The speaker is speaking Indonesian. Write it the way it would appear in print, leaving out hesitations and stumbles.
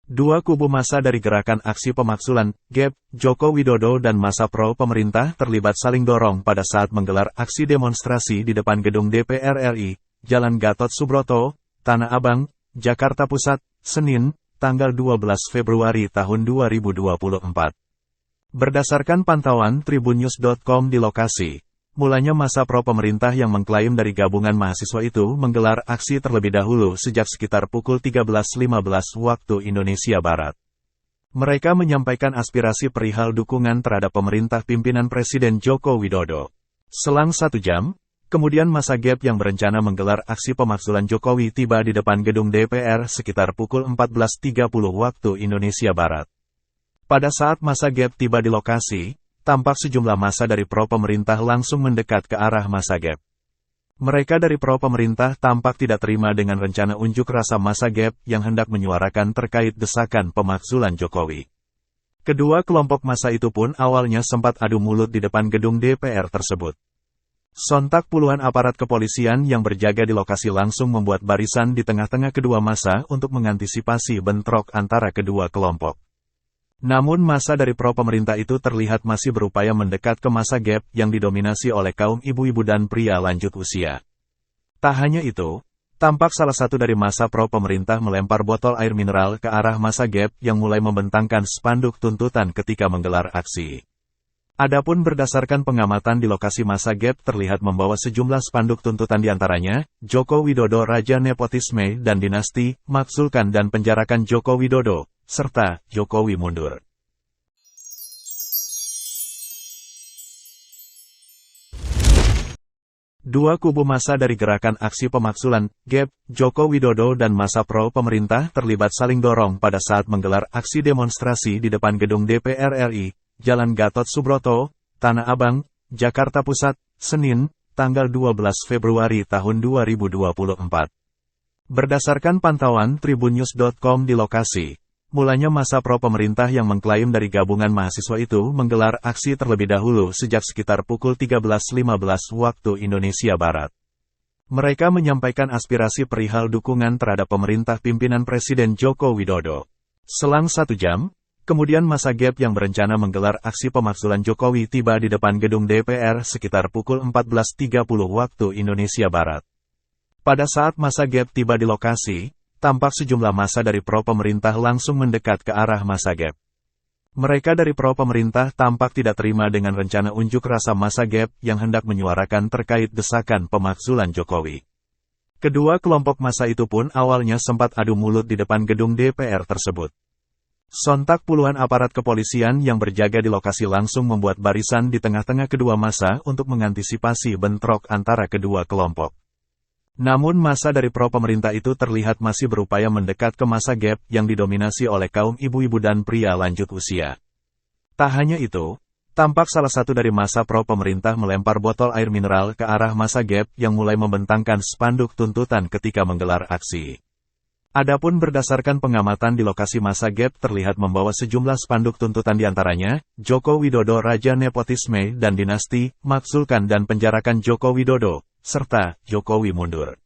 Dua kubu massa dari Gerakan Aksi Pemakzulan, GAP, Joko Widodo dan massa pro pemerintah terlibat saling dorong pada saat menggelar aksi demonstrasi di depan gedung DPR RI, Jalan Gatot Subroto, Tanah Abang, Jakarta Pusat, Senin, tanggal 12 Februari tahun 2024. Berdasarkan pantauan tribunnews.com di lokasi, mulanya massa pro pemerintah yang mengklaim dari gabungan mahasiswa itu menggelar aksi terlebih dahulu sejak sekitar pukul 13.15 waktu Indonesia Barat. Mereka menyampaikan aspirasi perihal dukungan terhadap pemerintah pimpinan Presiden Joko Widodo. Selang 1 jam, kemudian massa GAP yang berencana menggelar aksi pemakzulan Jokowi tiba di depan gedung DPR sekitar pukul 14.30 waktu Indonesia Barat. Pada saat massa GAP tiba di lokasi, tampak sejumlah massa dari pro pemerintah langsung mendekat ke arah massa GAP. Mereka dari pro pemerintah tampak tidak terima dengan rencana unjuk rasa massa GAP yang hendak menyuarakan terkait desakan pemakzulan Jokowi. Kedua kelompok massa itu pun awalnya sempat adu mulut di depan gedung DPR tersebut. Sontak puluhan aparat kepolisian yang berjaga di lokasi langsung membuat barisan di tengah-tengah kedua massa untuk mengantisipasi bentrok antara kedua kelompok. Namun massa dari pro pemerintah itu terlihat masih berupaya mendekat ke massa GAP yang didominasi oleh kaum ibu-ibu dan pria lanjut usia. Tak hanya itu, tampak salah satu dari massa pro pemerintah melempar botol air mineral ke arah massa GAP yang mulai membentangkan spanduk tuntutan ketika menggelar aksi. Adapun berdasarkan pengamatan di lokasi massa GAP terlihat membawa sejumlah spanduk tuntutan diantaranya, Joko Widodo Raja Nepotisme dan Dinasti, Makzulkan dan Penjarakan Joko Widodo, serta Jokowi mundur. Dua kubu massa dari Gerakan Aksi Pemakzulan, GAP, Joko Widodo dan massa pro pemerintah terlibat saling dorong pada saat menggelar aksi demonstrasi di depan gedung DPR RI, Jalan Gatot Subroto, Tanah Abang, Jakarta Pusat, Senin, tanggal 12 Februari tahun 2024. Berdasarkan pantauan tribunnews.com di lokasi, mulanya massa pro pemerintah yang mengklaim dari gabungan mahasiswa itu menggelar aksi terlebih dahulu sejak sekitar pukul 13.15 waktu Indonesia Barat. Mereka menyampaikan aspirasi perihal dukungan terhadap pemerintah pimpinan Presiden Joko Widodo. Selang 1 jam, kemudian massa GAP yang berencana menggelar aksi pemakzulan Jokowi tiba di depan gedung DPR sekitar pukul 14.30 waktu Indonesia Barat. Pada saat massa GAP tiba di lokasi, tampak sejumlah massa dari pro pemerintah langsung mendekat ke arah massa GAP. Mereka dari pro pemerintah tampak tidak terima dengan rencana unjuk rasa massa GAP yang hendak menyuarakan terkait desakan pemakzulan Jokowi. Kedua kelompok massa itu pun awalnya sempat adu mulut di depan gedung DPR tersebut. Sontak puluhan aparat kepolisian yang berjaga di lokasi langsung membuat barisan di tengah-tengah kedua massa untuk mengantisipasi bentrok antara kedua kelompok. Namun massa dari pro pemerintah itu terlihat masih berupaya mendekat ke massa GAP yang didominasi oleh kaum ibu-ibu dan pria lanjut usia. Tak hanya itu, tampak salah satu dari massa pro pemerintah melempar botol air mineral ke arah massa GAP yang mulai membentangkan spanduk tuntutan ketika menggelar aksi. Adapun berdasarkan pengamatan di lokasi massa GAP terlihat membawa sejumlah spanduk tuntutan diantaranya, Joko Widodo Raja Nepotisme dan Dinasti, Makzulkan dan Penjarakan Joko Widodo, serta Jokowi mundur.